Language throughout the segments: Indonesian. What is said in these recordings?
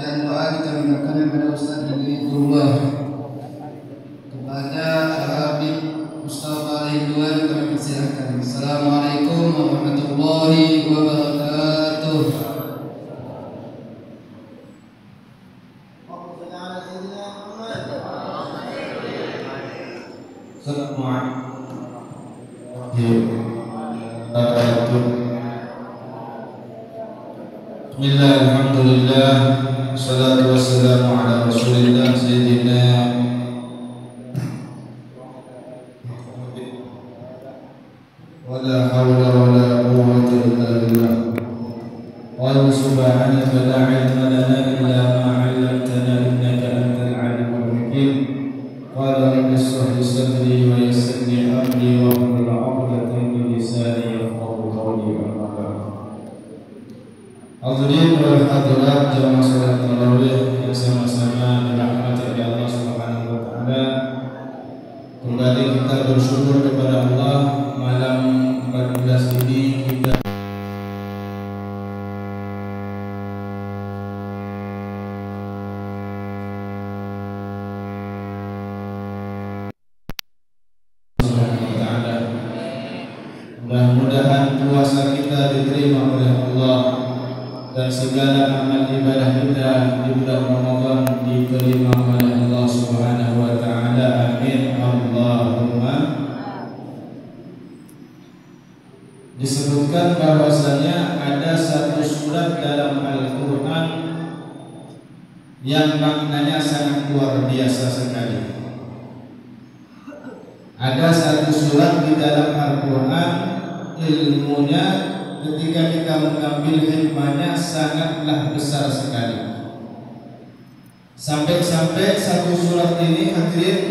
dan doa kita mintakan kepada Ustaz Hidayatullah, kepada Habib Mustafa Ridwan kami persilahkan. Assalamualaikum warahmatullahi wabarakatuh. Bismillah, alhamdulillah, salatu wassalamu ala rasulillah sayyidina wala hawla wala quwwata illa billah. Wa subhanaka la ilma lana illa ma 'allamtana innaka antal alimul hakim. Qala rabbi shrah li sadri wa yassir li amri wa hlul 'uqdatam min lisani yafqahu qawli. Hadirin wal hadirat jamaah salat tarawih yang sama-sama dirahmati oleh Allah Subhanahu wa taala. Kembali kita bersyukur kepada Allah, malam 14 ini kita Subhanahu wa taala. Mudah-mudahan puasa kita diterima oleh Allah dan segala amal ibadah kita di bulan Ramadan diterima oleh Allah Subhanahu wa taala. Amin Allahumma. Disebutkan bahwasanya ada satu surat dalam Al-Qur'an yang maknanya sangat luar biasa sekali. Ada satu surat di dalam Al-Qur'an, ilmunya ketika kita mengambil hikmahnya sangatlah besar sekali. Sampai-sampai satu surat ini hadirin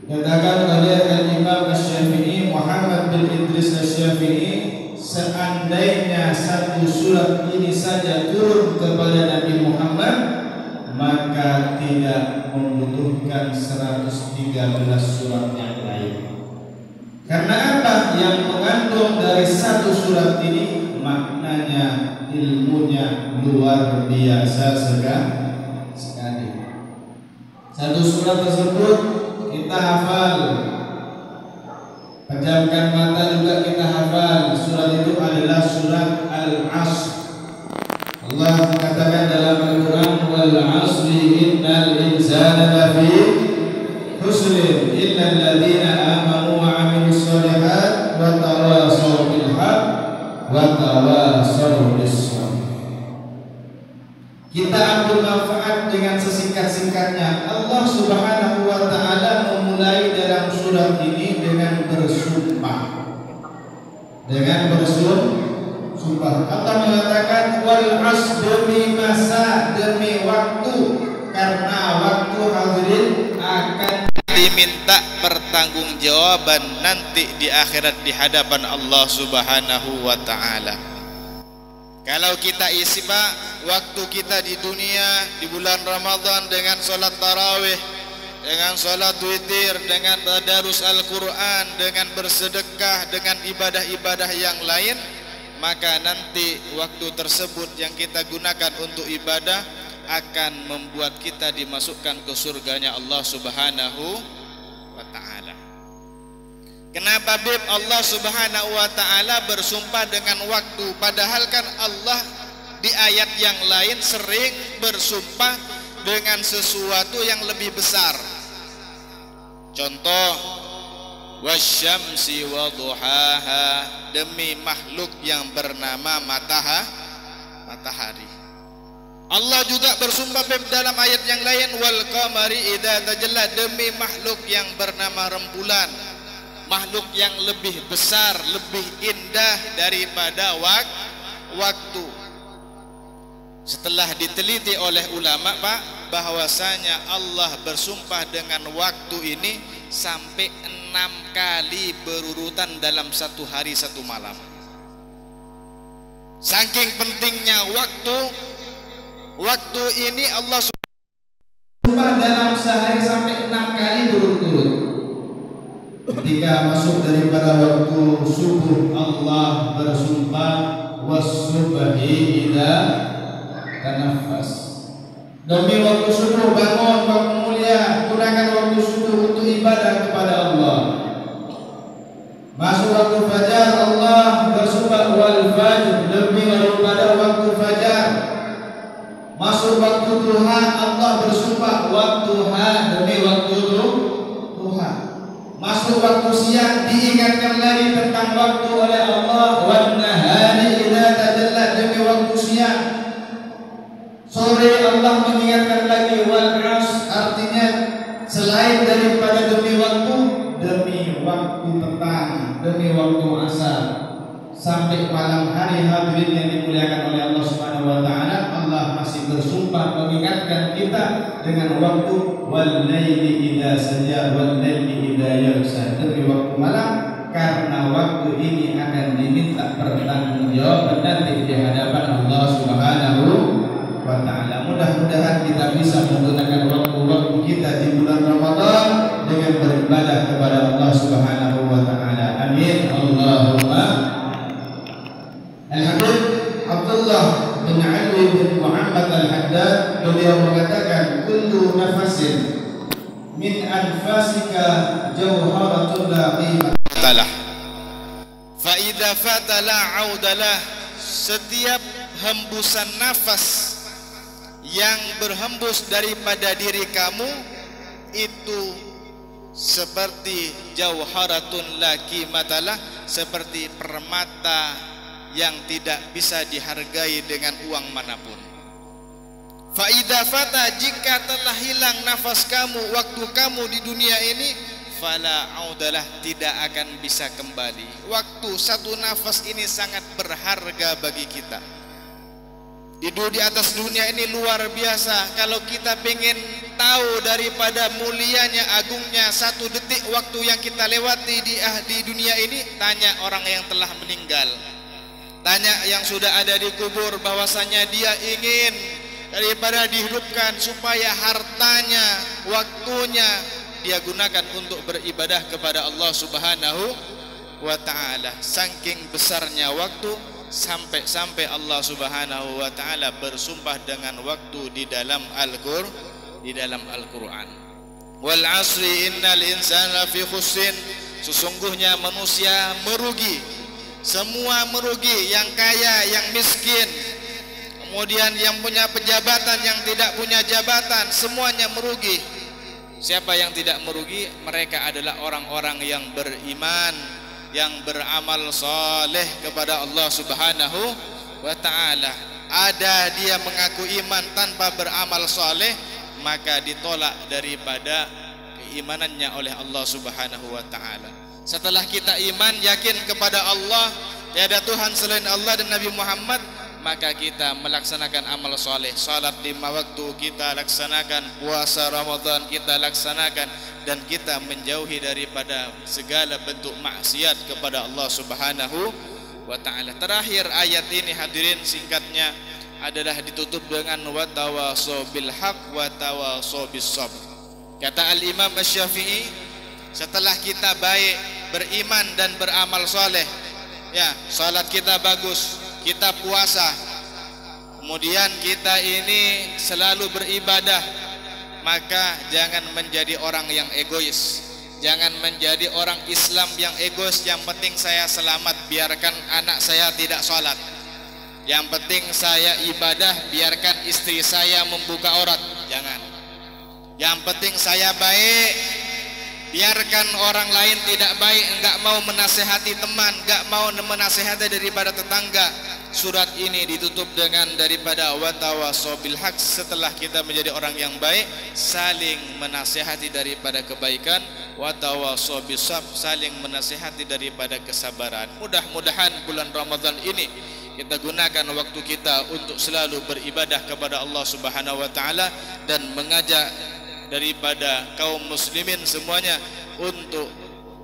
katakan oleh Al-Imam Asy-Syafi'i, Muhammad bin Idris Asy-Syafi'i, seandainya satu surat ini saja turun kepada Nabi Muhammad, maka tidak membutuhkan 113 surat yang lain. Karena apa? Yang mengandung dari satu surat ini maknanya, ilmunya luar biasa sekali. Satu surat tersebut kita hafal, pejamkan mata juga kita hafal. Surat itu adalah surat Al-Asr. Allah katakan dalam Al-Quran, wal asri innal insana lafi khusrin illa alladziina aamanu wa 'amilus shalihaat wa tawashaw bil haqq wa tawashaw bis sabr. Kita ambil manfaat dengan sesingkat-singkatnya. Allah Subhanahu wa taala memulai dalam surat ini dengan bersumpah. Sumpah. Allah mengatakan wal asr, demi masa, demi waktu, karena waktu hadirin akan diminta pertanggungjawaban nanti di akhirat di hadapan Allah Subhanahu wa taala. Kalau kita isi Pak waktu kita di dunia di bulan Ramadan dengan salat tarawih, dengan salat witir, dengan tadarus Al-Qur'an, dengan bersedekah, dengan ibadah-ibadah yang lain, maka nanti waktu tersebut yang kita gunakan untuk ibadah akan membuat kita dimasukkan ke surganya Allah Subhanahu wa taala. Kenapa Bib Allah Subhanahu wa taala bersumpah dengan waktu, padahal kan Allah di ayat yang lain sering bersumpah dengan sesuatu yang lebih besar. Contoh, wasyamsi wa duhaha, demi makhluk yang bernama matahari. Allah juga bersumpah dalam ayat yang lain, wal qamari idza tajalla, demi makhluk yang bernama rembulan, makhluk yang lebih besar, lebih indah daripada waktu. Setelah diteliti oleh ulama Pak, bahwasanya Allah bersumpah dengan waktu ini sampai 6 kali berurutan dalam satu hari satu malam. Saking pentingnya waktu ini Allah sumpah dalam sehari sampai 6 kali berturut-turut. Ketika masuk daripada waktu subuh Allah bersumpah was-subhi idza tanafas. Demi waktu subuh bangun, waktu mulia, gunakan waktu subuh untuk ibadah kepada Allah. Masuk waktu fajar, Allah bersumpah wal fajr, demi daripada waktu fajar. Masuk waktu duha, Allah bersumpah waktu duha, demi waktu duha. Masuk waktu siang, diingatkan lagi tentang waktu oleh Allah. Wan nahari idza tajalla, demi waktu siang. Sore Allah mengingatkan lagi wal asr, artinya selain daripada demi waktu petang, demi waktu asar, sampai malam hari. Hadirin yang dimuliakan oleh Allah Subhanahu wa taala, Allah masih bersumpah mengingatkan kita dengan waktu wal laili idza saja wal laili idza yaghsha, demi waktu malam, karena waktu ini akan diminta pertanggungjawaban nanti di hadapan Allah Subhanahu wa taala. Mudah-mudahan kita bisa menggunakan waktu-waktu kita di bulan Ramadan dengan beribadah kepada Allah Subhanahu wa taala. Amin. Allahumma. Al-Habib Abdullah bin Ali bin Muhammad Al-Haddad, beliau mengatakan kullu nafasin min anfasika jawharatun la qimata lah. Fa idza fatala audalah, setiap hembusan nafas yang berhembus daripada diri kamu itu seperti jauharatun la qimatalah, seperti permata yang tidak bisa dihargai dengan uang manapun. Fa idza fata, jika telah hilang nafas kamu, waktu kamu di dunia ini, fala audalah, tidak akan bisa kembali. Waktu satu nafas ini sangat berharga bagi kita. Di atas dunia ini luar biasa. Kalau kita pengen tahu daripada mulianya, agungnya satu detik waktu yang kita lewati di dunia ini, tanya orang yang telah meninggal, tanya yang sudah ada di kubur, bahwasanya dia ingin daripada dihidupkan supaya hartanya, waktunya dia gunakan untuk beribadah kepada Allah Subhanahu wa taala. Saking besarnya waktu, sampai Allah Subhanahu wa taala bersumpah dengan waktu di dalam Al-Qur'an. Wal asri innal insana fi khusrin, sesungguhnya manusia merugi. Semua merugi, yang kaya, yang miskin, kemudian yang punya pejabatan, yang tidak punya jabatan, semuanya merugi. Siapa yang tidak merugi? Mereka adalah orang-orang yang beriman, yang beramal saleh kepada Allah Subhanahu wa taala. Ada dia mengaku iman tanpa beramal saleh, maka ditolak daripada keimanannya oleh Allah Subhanahu wa taala. Setelah kita iman, yakin kepada Allah, tiada Tuhan selain Allah dan Nabi Muhammad, maka kita melaksanakan amal soleh. Salat 5 waktu kita laksanakan, puasa Ramadan kita laksanakan, dan kita menjauhi daripada segala bentuk maksiat kepada Allah Subhanahu wa taala. Terakhir ayat ini hadirin, singkatnya adalah ditutup dengan wa tawasau bil haq wa tawasau bis sabr. Kata Al-Imam Asy-Syafi'i, setelah kita baik, beriman dan beramal soleh, ya, salat kita bagus, kita puasa, kemudian kita ini selalu beribadah, maka jangan menjadi orang yang egois. Jangan menjadi orang Islam yang egois. Yang penting saya selamat, biarkan anak saya tidak sholat. Yang penting saya ibadah, biarkan istri saya membuka aurat. Jangan. Yang penting saya baik, biarkan orang lain tidak baik. Enggak mau menasehati teman, enggak mau menasehati daripada tetangga. Surat ini ditutup dengan daripada wa tawasau bil haq. Setelah kita menjadi orang yang baik, saling menasehati daripada kebaikan, wa tawasau bis sabr, saling menasehati daripada kesabaran. Mudah-mudahan bulan Ramadan ini kita gunakan waktu kita untuk selalu beribadah kepada Allah Subhanahu wa taala, dan mengajak daripada kaum muslimin semuanya untuk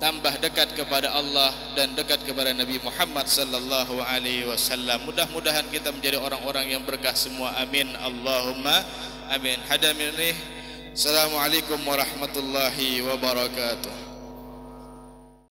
tambah dekat kepada Allah dan dekat kepada Nabi Muhammad sallallahu alaihi wasallam. Mudah-mudahan kita menjadi orang-orang yang berkah semua. Amin. Allahumma amin. Hadirin, assalamualaikum warahmatullahi wabarakatuh.